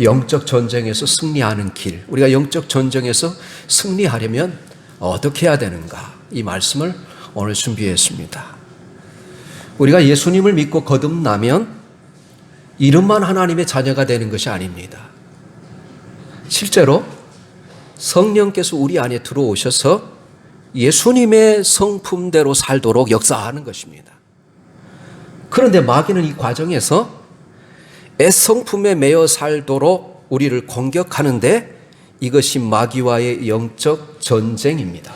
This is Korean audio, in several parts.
영적 전쟁에서 승리하는 길, 우리가 영적 전쟁에서 승리하려면 어떻게 해야 되는가, 이 말씀을 오늘 준비했습니다. 우리가 예수님을 믿고 거듭나면 이름만 하나님의 자녀가 되는 것이 아닙니다. 실제로 성령께서 우리 안에 들어오셔서 예수님의 성품대로 살도록 역사하는 것입니다. 그런데 마귀는 이 과정에서 애성품에 매여 살도록 우리를 공격하는데, 이것이 마귀와의 영적 전쟁입니다.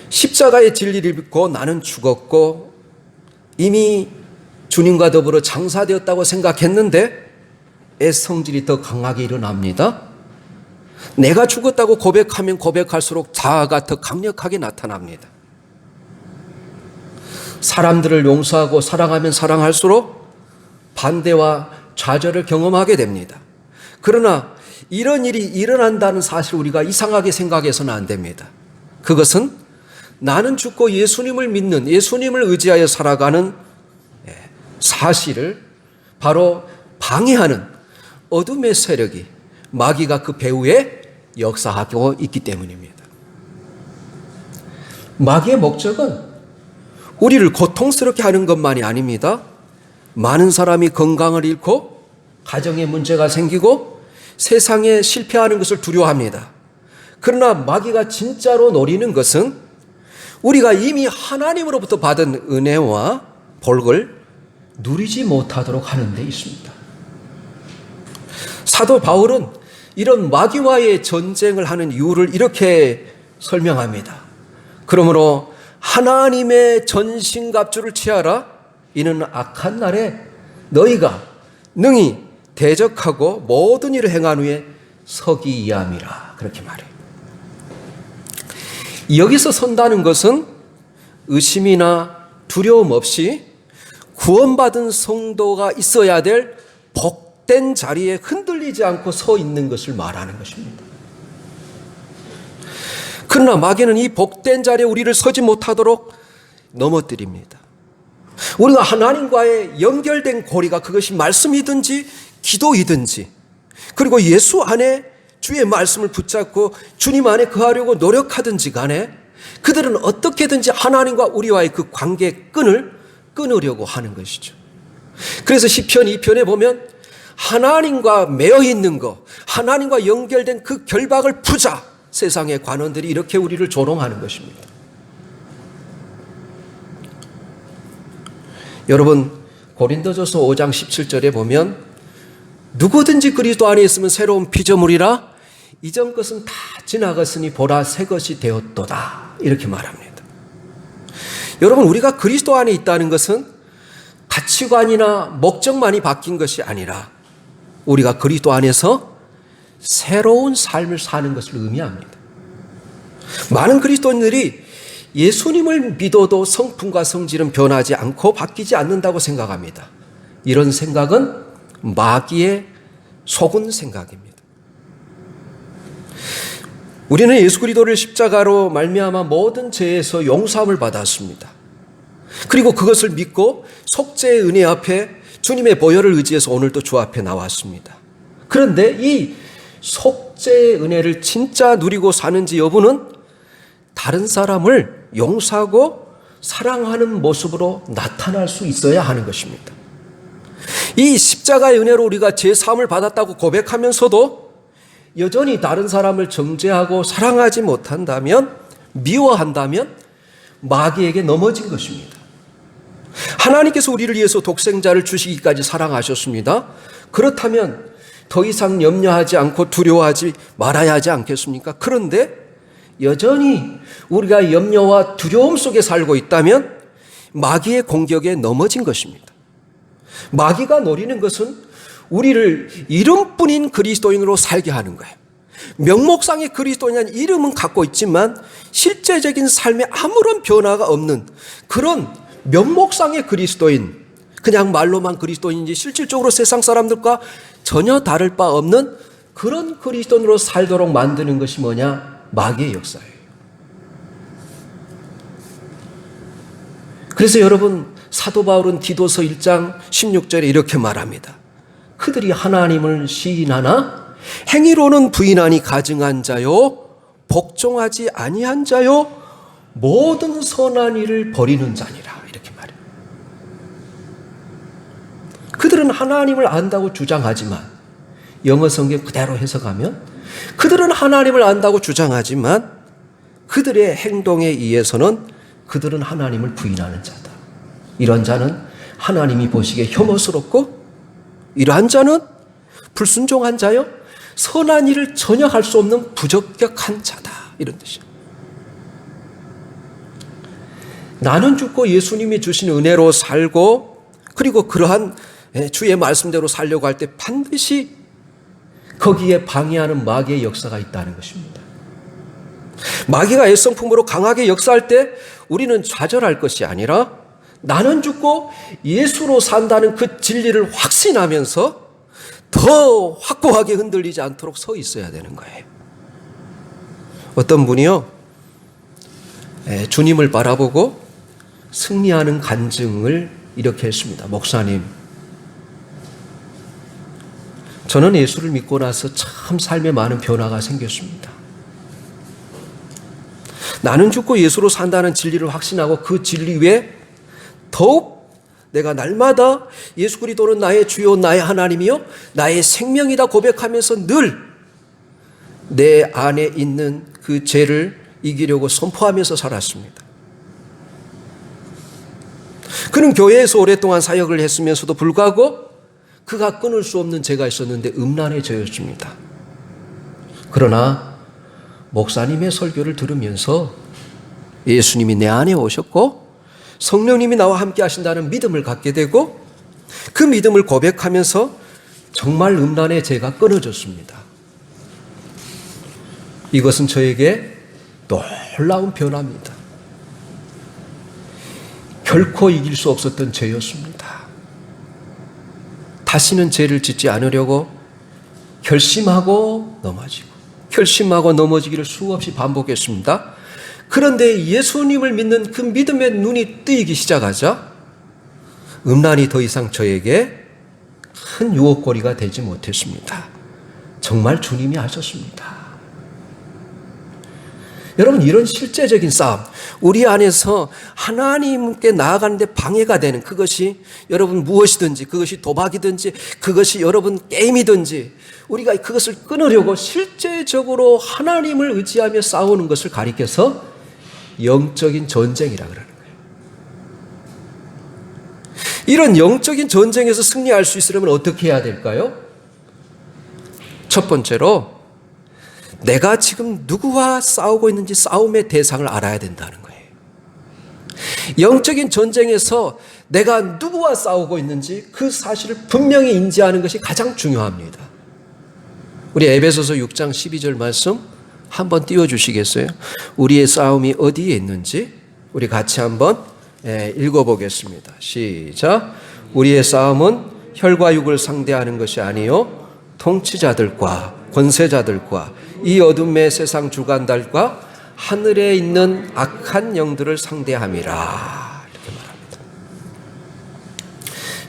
십자가의 진리를 믿고 나는 죽었고 이미 주님과 더불어 장사되었다고 생각했는데 애성질이 더 강하게 일어납니다. 내가 죽었다고 고백하면 고백할수록 자아가 더 강력하게 나타납니다. 사람들을 용서하고 사랑하면 사랑할수록 반대와 좌절을 경험하게 됩니다. 그러나 이런 일이 일어난다는 사실을 우리가 이상하게 생각해서는 안 됩니다. 그것은 나는 죽고 예수님을 믿는, 예수님을 의지하여 살아가는 사실을 바로 방해하는 어둠의 세력이, 마귀가 그 배후에 역사하고 있기 때문입니다. 마귀의 목적은 우리를 고통스럽게 하는 것만이 아닙니다. 많은 사람이 건강을 잃고 가정에 문제가 생기고 세상에 실패하는 것을 두려워합니다. 그러나 마귀가 진짜로 노리는 것은 우리가 이미 하나님으로부터 받은 은혜와 복을 누리지 못하도록 하는 데 있습니다. 사도 바울은 이런 마귀와의 전쟁을 하는 이유를 이렇게 설명합니다. 그러므로 하나님의 전신갑주를 취하라. 이는 악한 날에 너희가 능히 대적하고 모든 일을 행한 후에 서기 이함이라. 그렇게 말해요. 여기서 선다는 것은 의심이나 두려움 없이 구원받은 성도가 있어야 될 복된 자리에 흔들리지 않고 서 있는 것을 말하는 것입니다. 그러나 마귀는 이 복된 자리에 우리를 서지 못하도록 넘어뜨립니다. 우리가 하나님과의 연결된 고리가, 그것이 말씀이든지 기도이든지, 그리고 예수 안에 주의 말씀을 붙잡고 주님 안에 거하려고 노력하든지 간에 그들은 어떻게든지 하나님과 우리와의 그 관계의 끈을 끊으려고 하는 것이죠. 그래서 시편 2편에 보면 하나님과 매여 있는 것, 하나님과 연결된 그 결박을 푸자. 세상의 관원들이 이렇게 우리를 조롱하는 것입니다. 여러분, 고린도전서 5장 17절에 보면 누구든지 그리스도 안에 있으면 새로운 피조물이라, 이전 것은 다 지나갔으니 보라 새 것이 되었도다. 이렇게 말합니다. 여러분, 우리가 그리스도 안에 있다는 것은 가치관이나 목적만이 바뀐 것이 아니라 우리가 그리스도 안에서 새로운 삶을 사는 것을 의미합니다. 많은 그리스도인들이 예수님을 믿어도 성품과 성질은 변하지 않고 바뀌지 않는다고 생각합니다. 이런 생각은 마귀의 속은 생각입니다. 우리는 예수 그리스도를 십자가로 말미암아 모든 죄에서 용서함을 받았습니다. 그리고 그것을 믿고 속죄의 은혜 앞에 주님의 보혈을 의지해서 오늘도 주 앞에 나왔습니다. 그런데 이 속죄의 은혜를 진짜 누리고 사는지 여부는 다른 사람을 용서하고 사랑하는 모습으로 나타날 수 있어야 하는 것입니다. 이 십자가의 은혜로 우리가 죄 사함을 받았다고 고백하면서도 여전히 다른 사람을 정죄하고 사랑하지 못한다면, 미워한다면 마귀에게 넘어진 것입니다. 하나님께서 우리를 위해서 독생자를 주시기까지 사랑하셨습니다. 그렇다면 더 이상 염려하지 않고 두려워하지 말아야 하지 않겠습니까? 그런데 여전히 우리가 염려와 두려움 속에 살고 있다면 마귀의 공격에 넘어진 것입니다. 마귀가 노리는 것은 우리를 이름뿐인 그리스도인으로 살게 하는 거예요. 명목상의 그리스도인이라는 이름은 갖고 있지만 실제적인 삶에 아무런 변화가 없는 그런 명목상의 그리스도인, 그냥 말로만 그리스도인인지 실질적으로 세상 사람들과 전혀 다를 바 없는 그런 그리스도인으로 살도록 만드는 것이 뭐냐? 마귀의 역사예요. 그래서 여러분, 사도 바울은 디도서 1장 16절에 이렇게 말합니다. 그들이 하나님을 시인하나 행위로는 부인하니 가증한 자요 복종하지 아니한 자요 모든 선한 일을 버리는 자니라. 이렇게 말해요. 그들은 하나님을 안다고 주장하지만, 영어 성경 그대로 해석하면 그들은 하나님을 안다고 주장하지만 그들의 행동에 의해서는 그들은 하나님을 부인하는 자다. 이런 자는 하나님이 보시기에 혐오스럽고, 이러한 자는 불순종한 자요 선한 일을 전혀 할 수 없는 부적격한 자다. 이런 뜻이에요. 나는 죽고 예수님이 주신 은혜로 살고, 그리고 그러한 주의 말씀대로 살려고 할 때 반드시 거기에 방해하는 마귀의 역사가 있다는 것입니다. 마귀가 애성품으로 강하게 역사할 때 우리는 좌절할 것이 아니라 나는 죽고 예수로 산다는 그 진리를 확신하면서 더 확고하게 흔들리지 않도록 서 있어야 되는 거예요. 어떤 분이요, 주님을 바라보고 승리하는 간증을 이렇게 했습니다. 목사님, 저는 예수를 믿고 나서 참 삶에 많은 변화가 생겼습니다. 나는 죽고 예수로 산다는 진리를 확신하고 그 진리 위에 더욱 내가 날마다 예수 그리스도는 나의 주요 나의 하나님이요 나의 생명이다 고백하면서 늘 내 안에 있는 그 죄를 이기려고 선포하면서 살았습니다. 그는 교회에서 오랫동안 사역을 했으면서도 불구하고 그가 끊을 수 없는 죄가 있었는데 음란의 죄였습니다. 그러나 목사님의 설교를 들으면서 예수님이 내 안에 오셨고 성령님이 나와 함께 하신다는 믿음을 갖게 되고, 그 믿음을 고백하면서 정말 음란의 죄가 끊어졌습니다. 이것은 저에게 놀라운 변화입니다. 결코 이길 수 없었던 죄였습니다. 다시는 죄를 짓지 않으려고 결심하고 넘어지고 결심하고 넘어지기를 수없이 반복했습니다. 그런데 예수님을 믿는 그 믿음의 눈이 뜨이기 시작하자 음란이 더 이상 저에게 큰 유혹거리가 되지 못했습니다. 정말 주님이 하셨습니다. 여러분, 이런 실제적인 싸움, 우리 안에서 하나님께 나아가는데 방해가 되는 그것이 여러분 무엇이든지, 그것이 도박이든지, 그것이 여러분 게임이든지, 우리가 그것을 끊으려고 실제적으로 하나님을 의지하며 싸우는 것을 가리켜서 영적인 전쟁이라 그러는 거예요. 이런 영적인 전쟁에서 승리할 수 있으려면 어떻게 해야 될까요? 첫 번째로 내가 지금 누구와 싸우고 있는지 싸움의 대상을 알아야 된다는 거예요. 영적인 전쟁에서 내가 누구와 싸우고 있는지 그 사실을 분명히 인지하는 것이 가장 중요합니다. 우리 에베소서 6장 12절 말씀 한번 띄워주시겠어요? 우리의 싸움이 어디에 있는지 우리 같이 한번 읽어보겠습니다. 시작. 우리의 싸움은 혈과 육을 상대하는 것이 아니요 통치자들과 권세자들과 이 어둠의 세상 주관들과 하늘에 있는 악한 영들을 상대함이라. 이렇게 말합니다.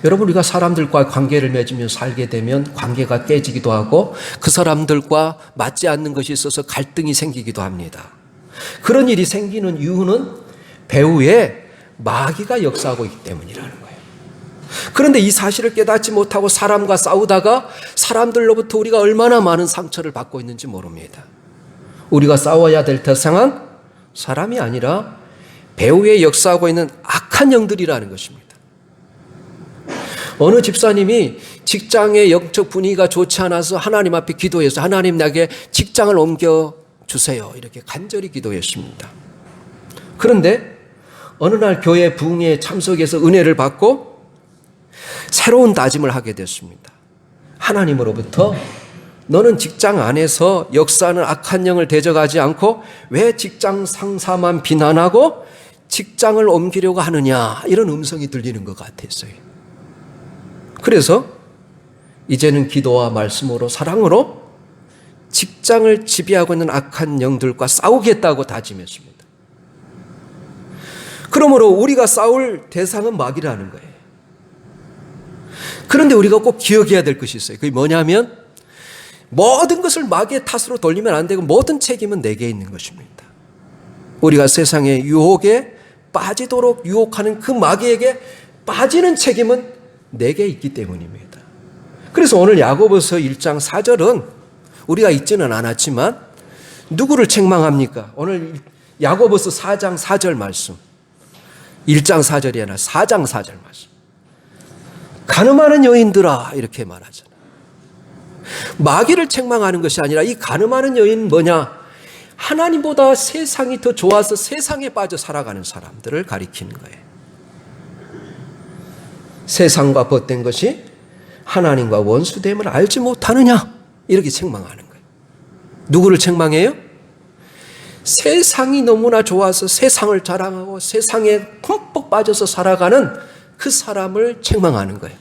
여러분, 우리가 사람들과 관계를 맺으며 살게 되면 관계가 깨지기도 하고 그 사람들과 맞지 않는 것이 있어서 갈등이 생기기도 합니다. 그런 일이 생기는 이유는 배후에 마귀가 역사하고 있기 때문이라는 거예요. 그런데 이 사실을 깨닫지 못하고 사람과 싸우다가 사람들로부터 우리가 얼마나 많은 상처를 받고 있는지 모릅니다. 우리가 싸워야 될 대상은 사람이 아니라 배후에 역사하고 있는 악한 영들이라는 것입니다. 어느 집사님이 직장의 영적 분위기가 좋지 않아서 하나님 앞에 기도해서 하나님 나에게 직장을 옮겨주세요 이렇게 간절히 기도했습니다. 그런데 어느 날 교회 부흥회에 참석해서 은혜를 받고 새로운 다짐을 하게 됐습니다. 하나님으로부터 너는 직장 안에서 역사하는 악한 영을 대적하지 않고 왜 직장 상사만 비난하고 직장을 옮기려고 하느냐, 이런 음성이 들리는 것 같았어요. 그래서 이제는 기도와 말씀으로 사랑으로 직장을 지배하고 있는 악한 영들과 싸우겠다고 다짐했습니다. 그러므로 우리가 싸울 대상은 마귀라는 거예요. 그런데 우리가 꼭 기억해야 될 것이 있어요. 그게 뭐냐면 모든 것을 마귀의 탓으로 돌리면 안 되고 모든 책임은 내게 있는 것입니다. 우리가 세상의 유혹에 빠지도록 유혹하는 그 마귀에게 빠지는 책임은 내게 있기 때문입니다. 그래서 오늘 야고보서 1장 4절은 우리가 읽지는 않았지만 누구를 책망합니까? 오늘 야고보서 4장 4절 말씀, 1장 4절이 아니라 4장 4절 말씀. 가늠하는 여인들아, 이렇게 말하잖아요. 마귀를 책망하는 것이 아니라 이 가늠하는 여인 뭐냐? 하나님보다 세상이 더 좋아서 세상에 빠져 살아가는 사람들을 가리키는 거예요. 세상과 벗된 것이 하나님과 원수됨을 알지 못하느냐? 이렇게 책망하는 거예요. 누구를 책망해요? 세상이 너무나 좋아서 세상을 자랑하고 세상에 흠뻑 빠져서 살아가는 그 사람을 책망하는 거예요.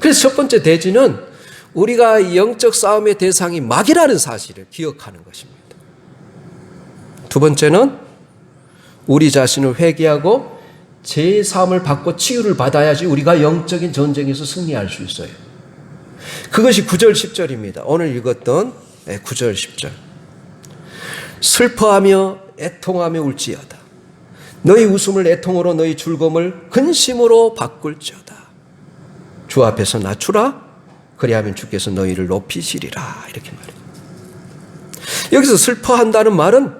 그래서 첫 번째 대지는 우리가 영적 싸움의 대상이 마귀라는 사실을 기억하는 것입니다. 두 번째는 우리 자신을 회개하고 제사함을 받고 치유를 받아야지 우리가 영적인 전쟁에서 승리할 수 있어요. 그것이 9절 10절입니다. 오늘 읽었던 9절 10절. 슬퍼하며 애통하며 울지어다. 너희 웃음을 애통으로 너희 즐거움을 근심으로 바꿀지어다. 주 앞에서 낮추라. 그리하면 주께서 너희를 높이시리라. 이렇게 말해요. 여기서 슬퍼한다는 말은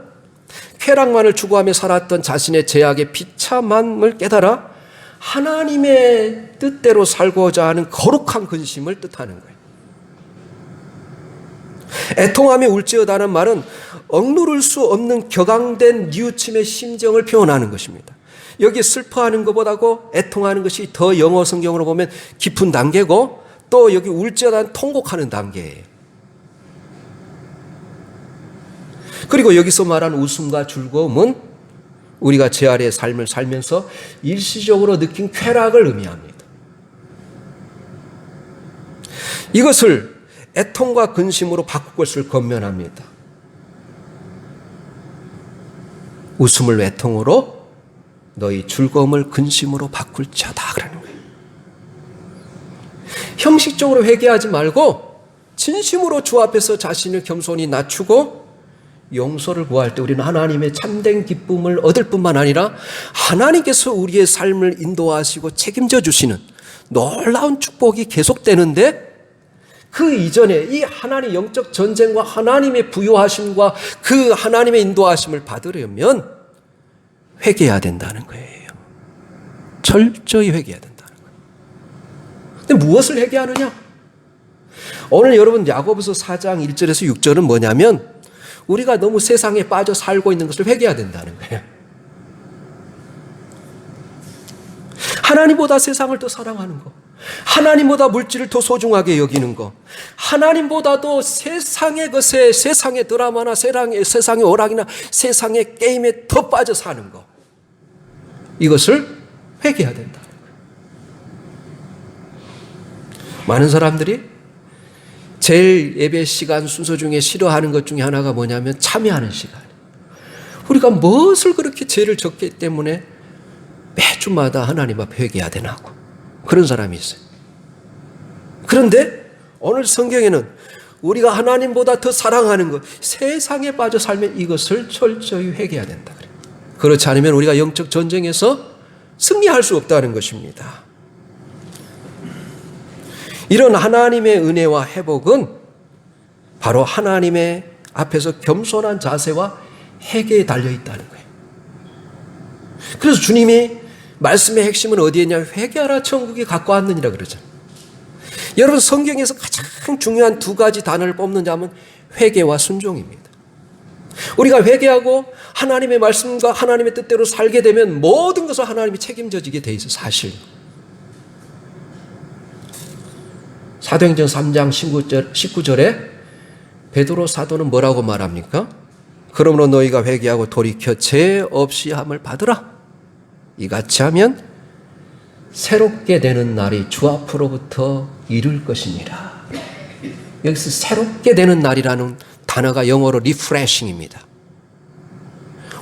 쾌락만을 추구하며 살았던 자신의 죄악의 비참함을 깨달아 하나님의 뜻대로 살고자 하는 거룩한 근심을 뜻하는 거예요. 애통하며 울지어다는 말은 억누를 수 없는 격앙된 뉘우침의 심정을 표현하는 것입니다. 여기 슬퍼하는 것보다도 애통하는 것이 더 영어 성경으로 보면 깊은 단계고 또 여기 울지어다는 통곡하는 단계예요. 그리고 여기서 말하는 웃음과 즐거움은 우리가 죄 아래의 삶을 살면서 일시적으로 느낀 쾌락을 의미합니다. 이것을 애통과 근심으로 바꿀 것을 권면합니다. 웃음을 애통으로 너희 즐거움을 근심으로 바꿀지어다 그러는 거예요. 형식적으로 회개하지 말고 진심으로 주 앞에서 자신을 겸손히 낮추고 용서를 구할 때 우리는 하나님의 참된 기쁨을 얻을 뿐만 아니라 하나님께서 우리의 삶을 인도하시고 책임져 주시는 놀라운 축복이 계속되는데 그 이전에 이 하나님의 영적 전쟁과 하나님의 부요하심과 그 하나님의 인도하심을 받으려면 회개해야 된다는 거예요. 철저히 회개해야 된다는 거예요. 근데 무엇을 회개하느냐? 오늘 여러분 야고보서 4장 1절에서 6절은 뭐냐면 우리가 너무 세상에 빠져 살고 있는 것을 회개해야 된다는 거예요. 하나님보다 세상을 더 사랑하는 거, 하나님보다 물질을 더 소중하게 여기는 거, 하나님보다도 세상의 것에, 세상의 드라마나 세상의 오락이나 세상의 게임에 더 빠져 사는 거, 이것을 회개해야 된다는 거예요. 많은 사람들이 제일 예배 시간 순서 중에 싫어하는 것 중에 하나가 뭐냐면 참여하는 시간. 우리가 무엇을 그렇게 죄를 졌기 때문에 매주마다 하나님 앞에 회개해야 되나고 그런 사람이 있어요. 그런데 오늘 성경에는 우리가 하나님보다 더 사랑하는 것, 세상에 빠져 살면 이것을 철저히 회개해야 된다 그래요. 그렇지 않으면 우리가 영적 전쟁에서 승리할 수 없다는 것입니다. 이런 하나님의 은혜와 회복은 바로 하나님의 앞에서 겸손한 자세와 회개에 달려있다는 거예요. 그래서 주님이 말씀의 핵심은 어디에 있냐? 회개하라 천국이 갖고 왔느니라 그러잖아요. 여러분 성경에서 가장 중요한 두 가지 단어를 뽑는다면 회개와 순종입니다. 우리가 회개하고 하나님의 말씀과 하나님의 뜻대로 살게 되면 모든 것을 하나님이 책임져지게 돼 있어요. 사실. 사도행전 3장 19절에 베드로 사도는 뭐라고 말합니까? 그러므로 너희가 회개하고 돌이켜 죄 없이 함을 받으라. 이같이 하면 새롭게 되는 날이 주 앞으로부터 이룰 것이니라. 여기서 새롭게 되는 날이라는 단어가 영어로 refreshing입니다.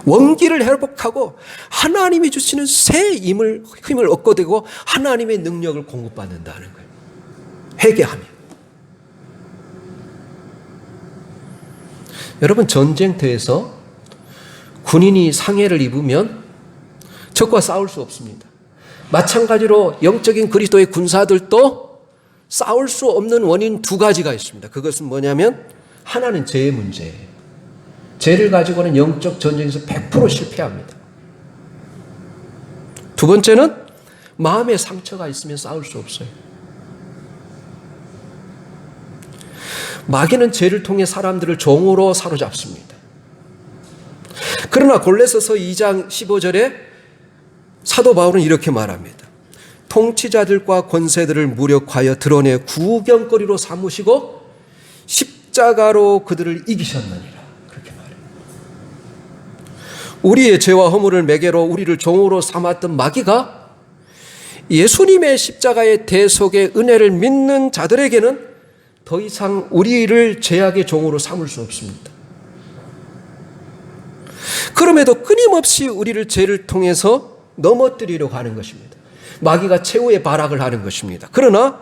원기를 회복하고 하나님이 주시는 새 힘을 얻게 되고 하나님의 능력을 공급받는다는 거예요. 회개하면. 여러분, 전쟁터에서 군인이 상해를 입으면 적과 싸울 수 없습니다. 마찬가지로 영적인 그리스도의 군사들도 싸울 수 없는 원인 두 가지가 있습니다. 그것은 뭐냐면 하나는 죄의 문제예요. 죄를 가지고는 영적 전쟁에서 100% 실패합니다. 두 번째는 마음의 상처가 있으면 싸울 수 없어요. 마귀는 죄를 통해 사람들을 종으로 사로잡습니다. 그러나 골로새서 2장 15절에 사도 바울은 이렇게 말합니다. 통치자들과 권세들을 무력하여 드러내 구경거리로 삼으시고 십자가로 그들을 이기셨느니라. 그렇게 말해요. 우리의 죄와 허물을 매개로 우리를 종으로 삼았던 마귀가 예수님의 십자가의 대속의 은혜를 믿는 자들에게는 더 이상 우리를 죄악의 종으로 삼을 수 없습니다. 그럼에도 끊임없이 우리를 죄를 통해서 넘어뜨리려고 하는 것입니다. 마귀가 최후의 발악을 하는 것입니다. 그러나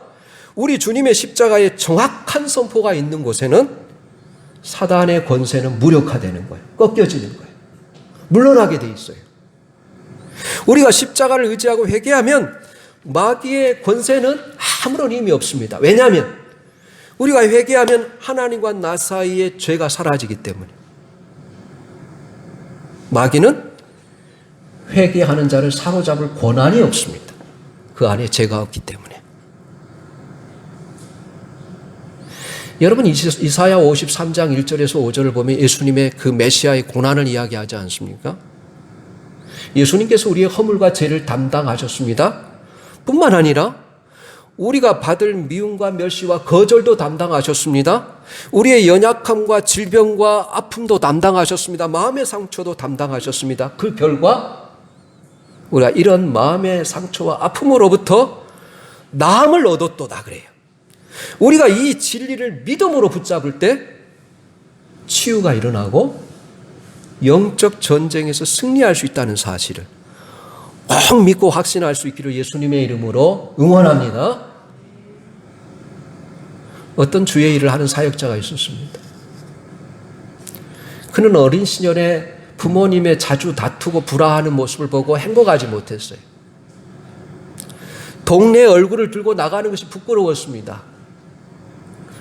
우리 주님의 십자가의 정확한 선포가 있는 곳에는 사단의 권세는 무력화되는 거예요. 꺾여지는 거예요. 물러나게 돼 있어요. 우리가 십자가를 의지하고 회개하면 마귀의 권세는 아무런 의미 없습니다. 왜냐하면 우리가 회개하면 하나님과 나 사이의 죄가 사라지기 때문에. 마귀는 회개하는 자를 사로잡을 권한이 없습니다. 그 안에 죄가 없기 때문에. 여러분, 이사야 53장 1절에서 5절을 보면 예수님의 그 메시아의 고난을 이야기하지 않습니까? 예수님께서 우리의 허물과 죄를 담당하셨습니다. 뿐만 아니라 우리가 받을 미움과 멸시와 거절도 담당하셨습니다. 우리의 연약함과 질병과 아픔도 담당하셨습니다. 마음의 상처도 담당하셨습니다. 그 결과 우리가 이런 마음의 상처와 아픔으로부터 나음을 얻었도다 그래요. 우리가 이 진리를 믿음으로 붙잡을 때 치유가 일어나고 영적 전쟁에서 승리할 수 있다는 사실을 꼭 믿고 확신할 수 있기를 예수님의 이름으로 응원합니다. 어떤 주의 일을 하는 사역자가 있었습니다. 그는 어린 시절에 부모님의 자주 다투고 불화하는 모습을 보고 행복하지 못했어요. 동네 얼굴을 들고 나가는 것이 부끄러웠습니다.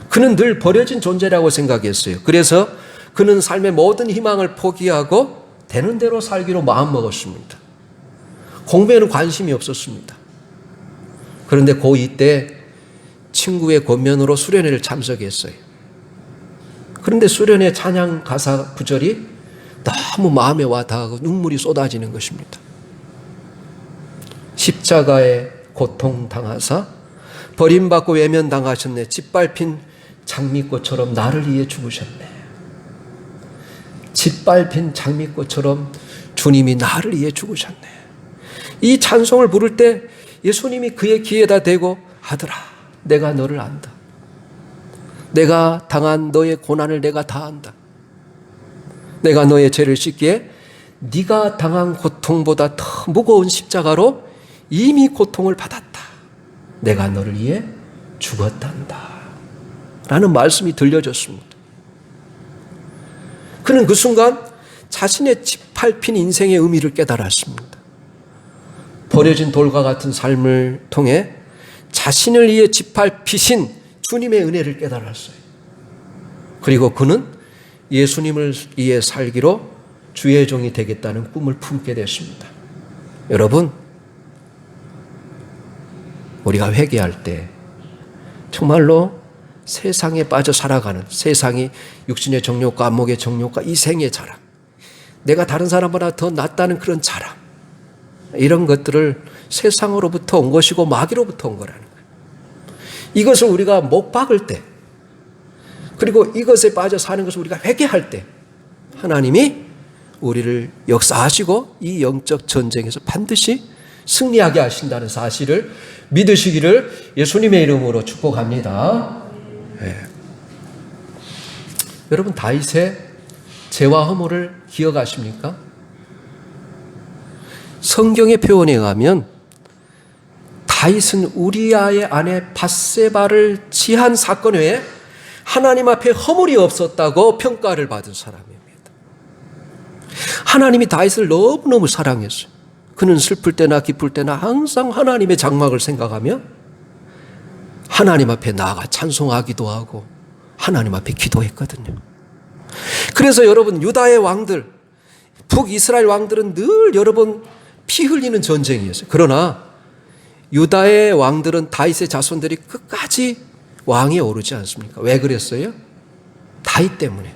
그는 늘 버려진 존재라고 생각했어요. 그래서 그는 삶의 모든 희망을 포기하고 되는 대로 살기로 마음먹었습니다. 공부에는 관심이 없었습니다. 그런데 고2 때 친구의 권면으로 수련회를 참석했어요. 그런데 수련회 찬양 가사 구절이 너무 마음에 와닿고 눈물이 쏟아지는 것입니다. 십자가에 고통당하사 버림받고 외면당하셨네. 짓밟힌 장미꽃처럼 나를 위해 죽으셨네. 짓밟힌 장미꽃처럼 주님이 나를 위해 죽으셨네. 이 찬송을 부를 때 예수님이 그의 귀에다 대고 아들아 내가 너를 안다. 내가 당한 너의 고난을 내가 다 안다. 내가 너의 죄를 씻기에 네가 당한 고통보다 더 무거운 십자가로 이미 고통을 받았다. 내가 너를 위해 죽었단다. 라는 말씀이 들려졌습니다. 그는 그 순간 자신의 짓밟힌 인생의 의미를 깨달았습니다. 버려진 돌과 같은 삶을 통해 자신을 위해 짓밟히신 주님의 은혜를 깨달았어요. 그리고 그는 예수님을 위해 살기로 주의 종이 되겠다는 꿈을 품게 됐습니다. 여러분, 우리가 회개할 때 정말로 세상에 빠져 살아가는 세상이 육신의 정욕과 안목의 정욕과 이생의 자랑, 내가 다른 사람보다 더 낫다는 그런 자랑, 이런 것들을 세상으로부터 온 것이고 마귀로부터 온 거라는 거예요. 이것을 우리가 못 박을 때, 그리고 이것에 빠져 사는 것을 우리가 회개할 때 하나님이 우리를 역사하시고 이 영적 전쟁에서 반드시 승리하게 하신다는 사실을 믿으시기를 예수님의 이름으로 축복합니다. 네. 여러분, 다윗의 죄와 허물을 기억하십니까? 성경의 표현에 의하면 다윗은 우리아의 아내 밧세바를 치한 사건 외에 하나님 앞에 허물이 없었다고 평가를 받은 사람입니다. 하나님이 다윗을 너무너무 사랑했어요. 그는 슬플 때나 기쁠 때나 항상 하나님의 장막을 생각하며 하나님 앞에 나아가 찬송하기도 하고 하나님 앞에 기도했거든요. 그래서 여러분, 유다의 왕들, 북이스라엘 왕들은 늘 여러분 피 흘리는 전쟁이었어요. 그러나 유다의 왕들은 다윗의 자손들이 끝까지 왕에 오르지 않습니까? 왜 그랬어요? 다윗 때문에.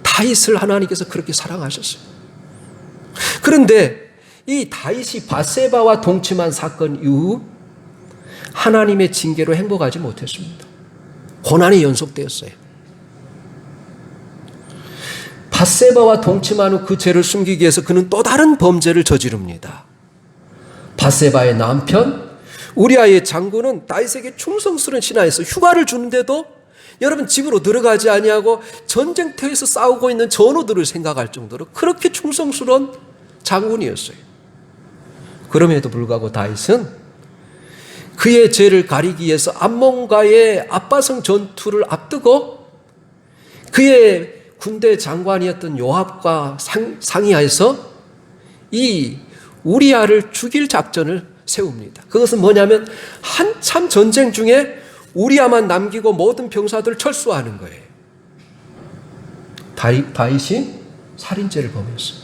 다윗을 하나님께서 그렇게 사랑하셨어요. 그런데 이 다윗이 밧세바와 동침한 사건 이후 하나님의 징계로 행복하지 못했습니다. 고난이 연속되었어요. 밧세바와 동침한 후 그 죄를 숨기기 위해서 그는 또 다른 범죄를 저지릅니다. 밧세바의 남편 우리아의 장군은 다윗에게 충성스러운 신하에서 휴가를 주는데도 여러분 집으로 들어가지 아니하고 전쟁터에서 싸우고 있는 전우들을 생각할 정도로 그렇게 충성스러운 장군이었어요. 그럼에도 불구하고 다윗은 그의 죄를 가리기 위해서 암몬과의 압바성 전투를 앞두고 그의 군대 장관이었던 요압과 상의하여서 이 우리아를 죽일 작전을 세웁니다. 그것은 뭐냐면 한참 전쟁 중에 우리아만 남기고 모든 병사들을 철수하는 거예요. 다윗이 살인죄를 범했어요.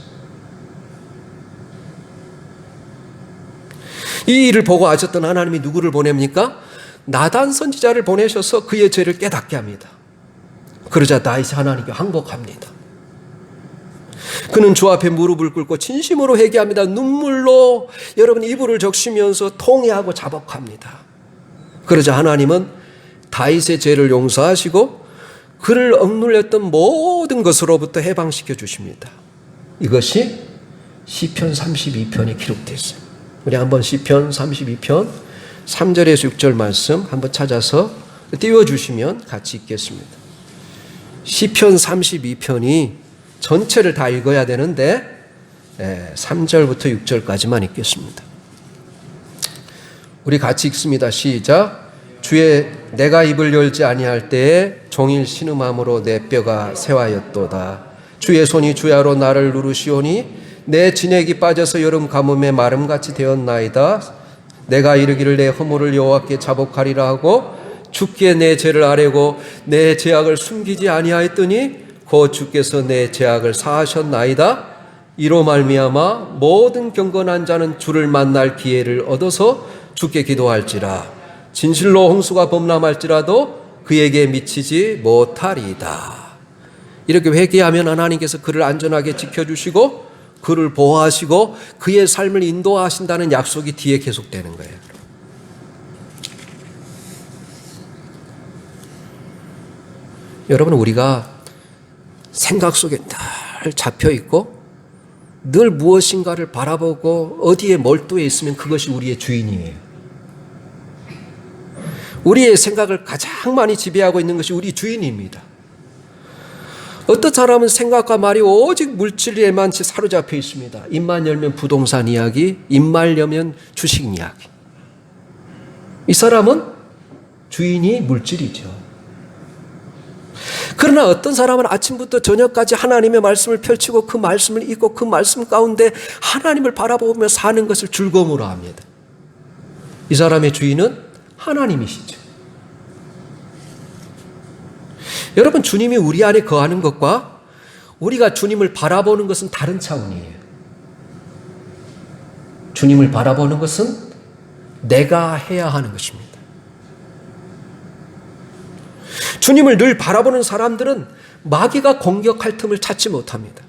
이 일을 보고 아셨던 하나님이 누구를 보냅니까? 나단 선지자를 보내셔서 그의 죄를 깨닫게 합니다. 그러자 다윗이 하나님께 항복합니다. 그는 주 앞에 무릎을 꿇고 진심으로 회개합니다. 눈물로 여러분 이불을 적시면서 통회하고 자복합니다. 그러자 하나님은 다윗의 죄를 용서하시고 그를 억눌렸던 모든 것으로부터 해방시켜 주십니다. 이것이 시편 32편에 기록되어 있어요. 우리 한번 시편 32편 3절에서 6절 말씀 한번 찾아서 띄워주시면 같이 읽겠습니다. 시편 32편이 전체를 다 읽어야 되는데 3절부터 6절까지만 읽겠습니다. 우리 같이 읽습니다. 시작. 주의 내가 입을 열지 아니할 때에 종일 신음함으로 내 뼈가 새하였도다. 주의 손이 주야로 나를 누르시오니 내 진액이 빠져서 여름 가뭄에 마름같이 되었나이다. 내가 이르기를 내 허물을 여호와께 자복하리라 하고 주께 내 죄를 아뢰고 내 죄악을 숨기지 아니하였더니 곧 주께서 내 죄악을 사하셨나이다. 이로 말미암아 모든 경건한 자는 주를 만날 기회를 얻어서 주께 기도할지라. 진실로 홍수가 범람할지라도 그에게 미치지 못하리이다. 이렇게 회개하면 하나님께서 그를 안전하게 지켜주시고 그를 보호하시고 그의 삶을 인도하신다는 약속이 뒤에 계속되는 거예요. 여러분, 우리가 생각 속에 늘 잡혀 있고 늘 무엇인가를 바라보고 어디에 몰두해 있으면 그것이 우리의 주인이에요. 우리의 생각을 가장 많이 지배하고 있는 것이 우리 주인입니다. 어떤 사람은 생각과 말이 오직 물질에만 사로잡혀 있습니다. 입만 열면 부동산 이야기, 입만 열면 주식 이야기. 이 사람은 주인이 물질이죠. 그러나 어떤 사람은 아침부터 저녁까지 하나님의 말씀을 펼치고 그 말씀을 읽고 그 말씀 가운데 하나님을 바라보며 사는 것을 즐거움으로 합니다. 이 사람의 주인은 하나님이시죠. 여러분, 주님이 우리 안에 거하는 것과 우리가 주님을 바라보는 것은 다른 차원이에요. 주님을 바라보는 것은 내가 해야 하는 것입니다. 주님을 늘 바라보는 사람들은 마귀가 공격할 틈을 찾지 못합니다.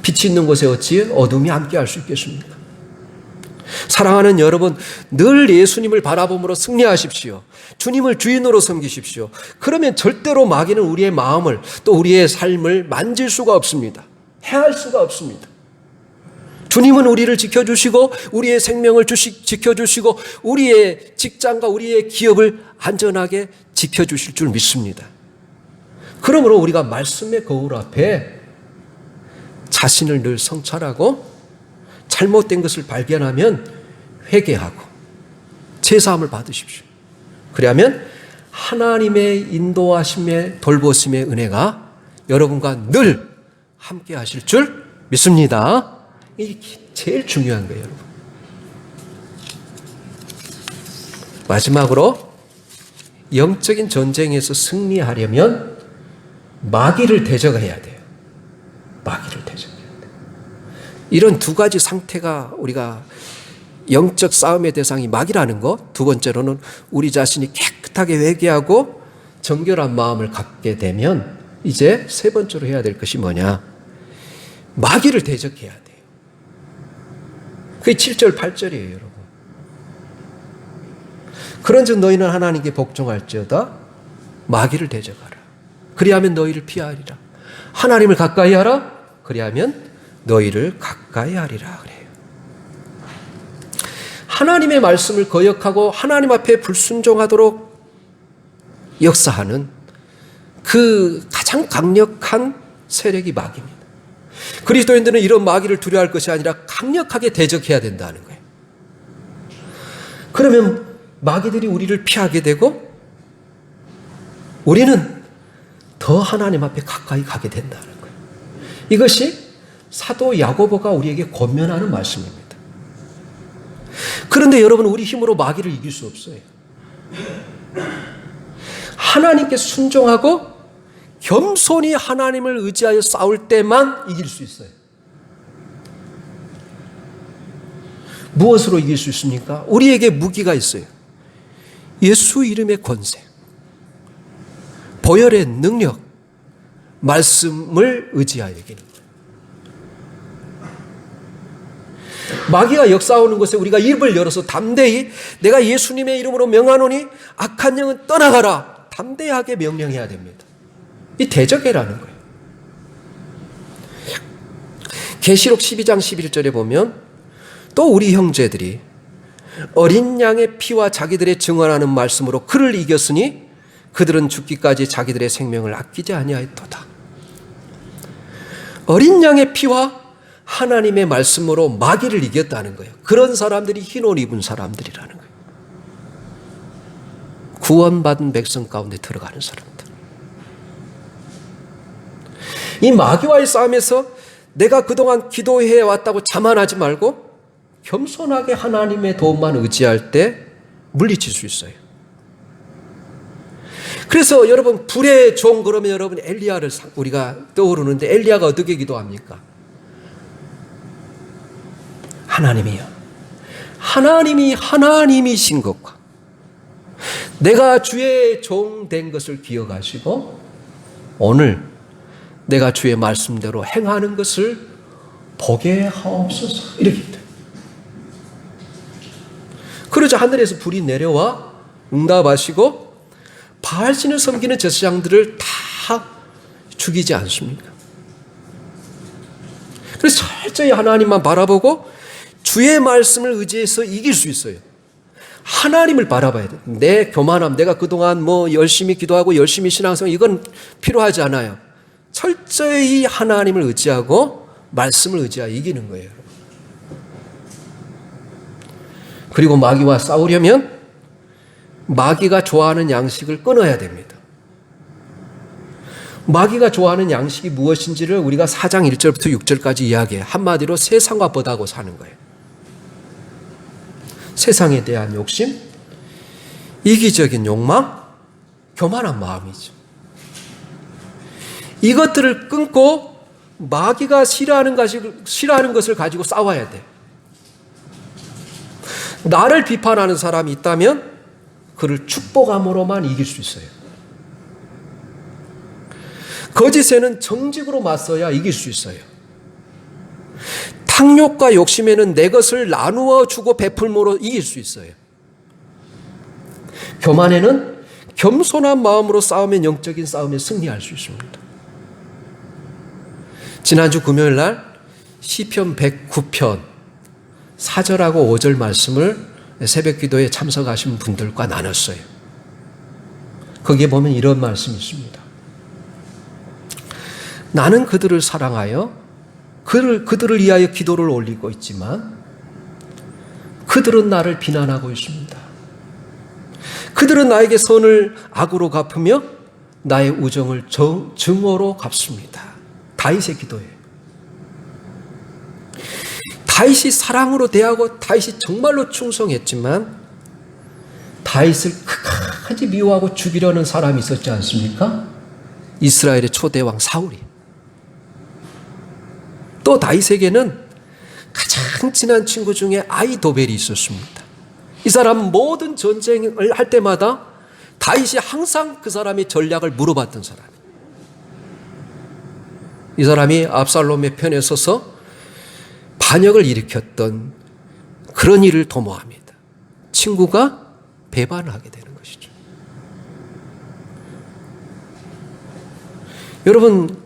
빛이 있는 곳에 어찌 어둠이 함께할 수 있겠습니까? 사랑하는 여러분, 늘 예수님을 바라봄으로 승리하십시오. 주님을 주인으로 섬기십시오. 그러면 절대로 마귀는 우리의 마음을 또 우리의 삶을 만질 수가 없습니다. 해할 수가 없습니다. 주님은 우리를 지켜주시고 우리의 생명을 지켜주시고 우리의 직장과 우리의 기업을 안전하게 지켜주실 줄 믿습니다. 그러므로 우리가 말씀의 거울 앞에 자신을 늘 성찰하고 잘못된 것을 발견하면 회개하고 제사함을 받으십시오. 그러면 하나님의 인도하심의 돌보심의 은혜가 여러분과 늘 함께 하실 줄 믿습니다. 이게 제일 중요한 거예요, 여러분. 마지막으로 영적인 전쟁에서 승리하려면 마귀를 대적해야 돼요. 마귀를 대적해야 돼요. 이런 두 가지 상태가 우리가 영적 싸움의 대상이 마귀라는 것, 두 번째로는 우리 자신이 깨끗하게 회개하고 정결한 마음을 갖게 되면 이제 세 번째로 해야 될 것이 뭐냐? 마귀를 대적해야 돼요. 그게 7절, 8절이에요, 여러분. 그런즉 너희는 하나님께 복종할지어다 마귀를 대적하라. 그리하면 너희를 피하리라. 하나님을 가까이 하라. 그리하면 너희를 가까이 하리라 그래요. 하나님의 말씀을 거역하고 하나님 앞에 불순종하도록 역사하는 그 가장 강력한 세력이 마귀입니다. 그리스도인들은 이런 마귀를 두려워할 것이 아니라 강력하게 대적해야 된다는 거예요. 그러면 마귀들이 우리를 피하게 되고 우리는 더 하나님 앞에 가까이 가게 된다는 거예요. 이것이 사도 야고보가 우리에게 권면하는 말씀입니다. 그런데 여러분, 우리 힘으로 마귀를 이길 수 없어요. 하나님께 순종하고 겸손히 하나님을 의지하여 싸울 때만 이길 수 있어요. 무엇으로 이길 수 있습니까? 우리에게 무기가 있어요. 예수 이름의 권세, 보혈의 능력, 말씀을 의지하여 이기는 거예요. 마귀가 역사하는 것에 우리가 입을 열어서 담대히 내가 예수님의 이름으로 명하노니 악한 영은 떠나가라, 담대하게 명령해야 됩니다. 이 대적이라는 거예요. 계시록 12장 11절에 보면 또 우리 형제들이 어린 양의 피와 자기들의 증언하는 말씀으로 그를 이겼으니 그들은 죽기까지 자기들의 생명을 아끼지 아니하였도다. 어린 양의 피와 하나님의 말씀으로 마귀를 이겼다는 거예요. 그런 사람들이 흰 옷 입은 사람들이라는 거예요. 구원받은 백성 가운데 들어가는 사람들. 이 마귀와의 싸움에서 내가 그동안 기도해 왔다고 자만하지 말고 겸손하게 하나님의 도움만 의지할 때 물리칠 수 있어요. 그래서 여러분, 불의 종 그러면 여러분 엘리야를 우리가 떠오르는데 엘리야가 어떻게 기도합니까? 하나님이여, 하나님이 하나님이신 것과 내가 주의 종 된 것을 기억하시고 오늘 내가 주의 말씀대로 행하는 것을 보게 하옵소서. 이렇게 기도해요. 그러자 하늘에서 불이 내려와 응답하시고 바알신을 섬기는 제사장들을 다 죽이지 않습니까? 그래서 철저히 하나님만 바라보고 주의 말씀을 의지해서 이길 수 있어요. 하나님을 바라봐야 돼요. 내 교만함, 내가 그동안 열심히 기도하고 열심히 신앙생활, 이건 필요하지 않아요. 철저히 하나님을 의지하고 말씀을 의지하여 이기는 거예요. 그리고 마귀와 싸우려면 마귀가 좋아하는 양식을 끊어야 됩니다. 마귀가 좋아하는 양식이 무엇인지를 우리가 4장 1절부터 6절까지 이야기해요. 한마디로 세상과 버다고 사는 거예요. 세상에 대한 욕심, 이기적인 욕망, 교만한 마음이죠. 이것들을 끊고 마귀가 싫어하는 것을 가지고 싸워야 돼. 나를 비판하는 사람이 있다면 그를 축복함으로만 이길 수 있어요. 거짓에는 정직으로 맞서야 이길 수 있어요. 탕욕과 욕심에는 내 것을 나누어 주고 베풀므로 이길 수 있어요. 교만에는 겸손한 마음으로 싸우면 영적인 싸움에 승리할 수 있습니다. 지난주 금요일 날 시편 109편 4절하고 5절 말씀을 새벽 기도에 참석하신 분들과 나눴어요. 거기에 보면 이런 말씀이 있습니다. 나는 그들을 사랑하여 그들을 위하여 기도를 올리고 있지만 그들은 나를 비난하고 있습니다. 그들은 나에게 선을 악으로 갚으며 나의 우정을 증오로 갚습니다. 다윗의 기도예요. 다윗이 사랑으로 대하고 다윗이 정말로 충성했지만 다윗을 끝까지 미워하고 죽이려는 사람이 있었지 않습니까? 이스라엘의 초대왕 사울이. 또 다윗에게는 가장 친한 친구 중에 아히도벨이 있었습니다. 이 사람은 모든 전쟁을 할 때마다 다윗이 항상 그 사람의 전략을 물어봤던 사람이에요. 이 사람이 압살롬의 편에 서서 반역을 일으켰던 그런 일을 도모합니다. 친구가 배반을 하게 되는 것이죠. 여러분,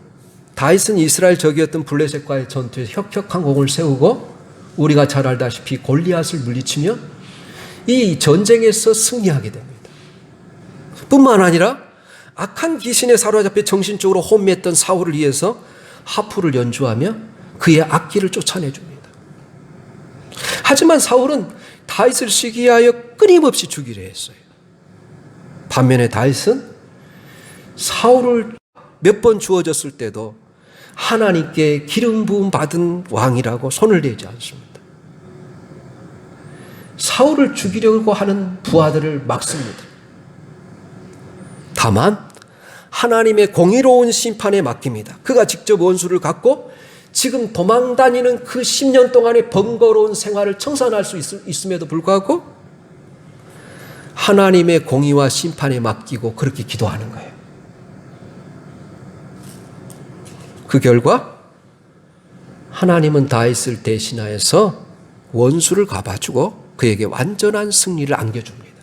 다윗은 이스라엘 적이었던 블레셋과의 전투에서 혁혁한 공을 세우고 우리가 잘 알다시피 골리앗을 물리치며 이 전쟁에서 승리하게 됩니다. 뿐만 아니라 악한 귀신에 사로잡혀 정신적으로 혼미했던 사울을 위해서 하프를 연주하며 그의 악기를 쫓아내줍니다. 하지만 사울은 다윗을 시기하여 끊임없이 죽이려 했어요. 반면에 다윗은 사울을 몇 번 주어졌을 때도 하나님께 기름 부음 받은 왕이라고 손을 대지 않습니다. 사울을 죽이려고 하는 부하들을 막습니다. 다만 하나님의 공의로운 심판에 맡깁니다. 그가 직접 원수를 갖고 지금 도망다니는 그 10년 동안의 번거로운 생활을 청산할 수 있음에도 불구하고 하나님의 공의와 심판에 맡기고 그렇게 기도하는 거예요. 그 결과 하나님은 다윗을 대신하여서 원수를 갚아주고 그에게 완전한 승리를 안겨줍니다.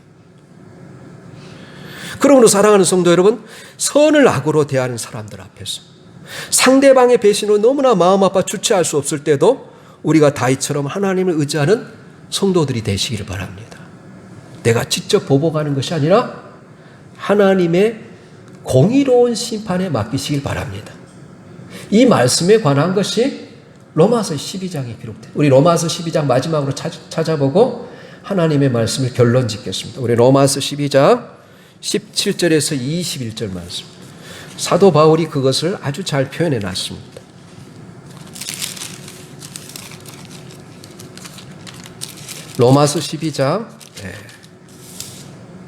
그러므로 사랑하는 성도 여러분, 선을 악으로 대하는 사람들 앞에서 상대방의 배신으로 너무나 마음 아파 주체할 수 없을 때도 우리가 다윗처럼 하나님을 의지하는 성도들이 되시기를 바랍니다. 내가 직접 보복하는 것이 아니라 하나님의 공의로운 심판에 맡기시길 바랍니다. 이 말씀에 관한 것이 로마서 12장에 기록돼요. 우리 로마서 12장 마지막으로 찾아보고 하나님의 말씀을 결론 짓겠습니다. 우리 로마서 12장 17절에서 21절 말씀. 사도 바울이 그것을 아주 잘 표현해 놨습니다. 로마서 12장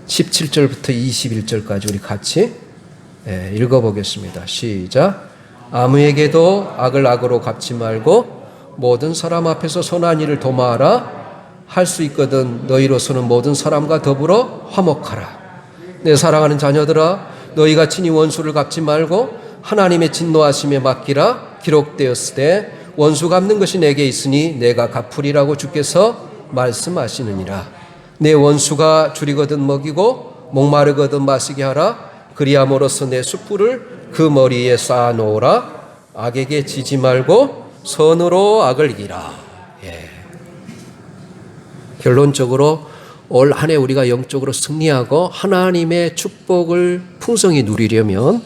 17절부터 21절까지 우리 같이 읽어보겠습니다. 시작. 아무에게도 악을 악으로 갚지 말고 모든 사람 앞에서 선한 일을 도모하라. 할 수 있거든 너희로서는 모든 사람과 더불어 화목하라. 내 사랑하는 자녀들아, 너희가 친히 원수를 갚지 말고 하나님의 진노하심에 맡기라. 기록되었으되 원수 갚는 것이 내게 있으니 내가 갚으리라고 주께서 말씀하시느니라. 내 원수가 줄이거든 먹이고 목마르거든 마시게 하라. 그리함으로써 내 숯불을 그 머리에 쌓아 놓으라. 악에게 지지 말고 선으로 악을 이기라. 결론적으로 올 한 해 우리가 영적으로 승리하고 하나님의 축복을 풍성히 누리려면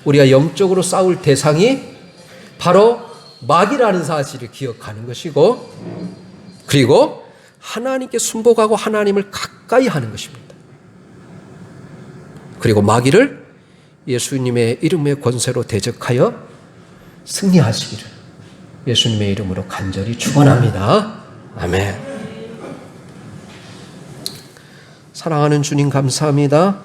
우리가 영적으로 싸울 대상이 바로 마귀라는 사실을 기억하는 것이고, 그리고 하나님께 순복하고 하나님을 가까이 하는 것입니다. 그리고 마귀를 예수님의 이름의 권세로 대적하여 승리하시기를 예수님의 이름으로 간절히 축원합니다. 아멘. 사랑하는 주님 감사합니다.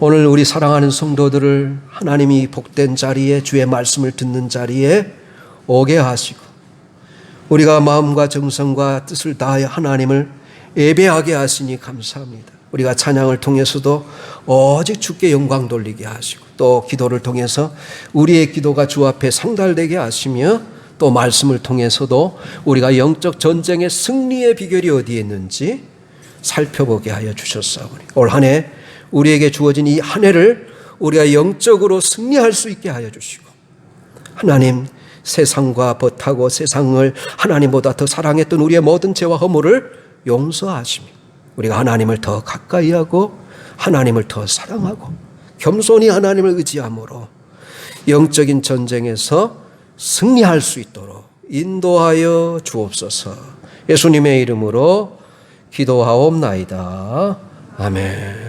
오늘 우리 사랑하는 성도들을 하나님이 복된 자리에, 주의 말씀을 듣는 자리에 오게 하시고 우리가 마음과 정성과 뜻을 다하여 하나님을 예배하게 하시니 감사합니다. 우리가 찬양을 통해서도 오직 주께 영광 돌리게 하시고, 또 기도를 통해서 우리의 기도가 주 앞에 상달되게 하시며, 또 말씀을 통해서도 우리가 영적 전쟁의 승리의 비결이 어디에 있는지 살펴보게 하여 주셨사오니 올 한 해 우리에게 주어진 이 한 해를 우리가 영적으로 승리할 수 있게 하여 주시고, 하나님 세상과 벗하고 세상을 하나님보다 더 사랑했던 우리의 모든 죄와 허물을 용서하시며 우리가 하나님을 더 가까이 하고 하나님을 더 사랑하고 겸손히 하나님을 의지함으로 영적인 전쟁에서 승리할 수 있도록 인도하여 주옵소서. 예수님의 이름으로 기도하옵나이다. 아멘.